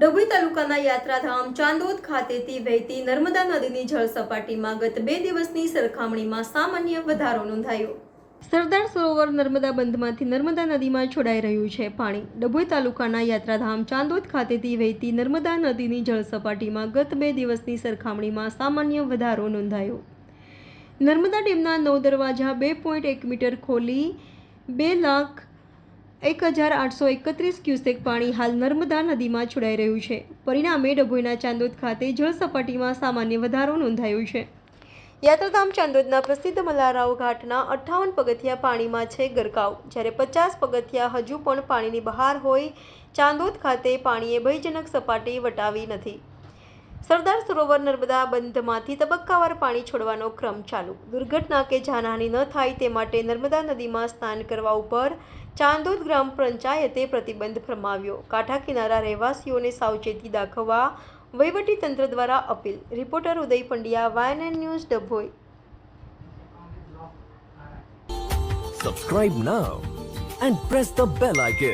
ડભોઈ તાલુકાના યાત્રાધામ ચાંદોદ ખાતેથી વહેતી નર્મદા નદીની જળ સપાટીમાં ગત 2 દિવસની સરખામણીમાં સામાન્ય વધારો નોંધાયો। સરદાર સરોવર નર્મદા બંધમાંથી નર્મદા નદીમાં છોડાઈ રહ્યું છે પાણી। ડભોઈ તાલુકાના યાત્રાધામ ચાંદોદ ખાતેથી વહેતી નર્મદા નદીની જળ સપાટીમાં ગત 2 દિવસની સરખામણીમાં સામાન્ય વધારો નોંધાયો। નર્મદા ડેમના 9 દરવાજા 2.1 મીટર ખોલી 2,01,831 ક્યુસેક પાણી હાલ નર્મદા નદીમાં છોડાઈ રહ્યું છે। પરિણામે ડભોઈના ચાંદોદ ખાતે જળ સપાટીમાં સામાન્ય વધારો નોંધાયો છે। યાત્રાધામ ચાંદોદના પ્રસિદ્ધ મલ્હારરાવ ઘાટના 58 પગથિયા પાણીમાં છે ગરકાવ, જ્યારે 50 પગથિયા હજુ પણ પાણીની બહાર હોય। ચાંદોદ ખાતે પાણીએ ભયજનક સપાટી વટાવી નથી। સરદાર સરોવર નર્મદા બંધમાંથી તબક્કાવાર પાણી છોડવાનો ક્રમ ચાલુ। દુર્ઘટના કે જાનહાનિ ન થાય તે માટે નર્મદા નદીમાં સ્નાન કરવા ઉપર ચાંદોદ ગ્રામ પંચાયતે પ્રતિબંધ ફરમાવ્યો। કાંઠા કિનારા રહેવાસીઓને સાવચેતી દાખવવા વહીવટી તંત્ર દ્વારા appeal. Reporter Uday Pandya, YNN news, Dabhoi. Subscribe now and press the bell icon.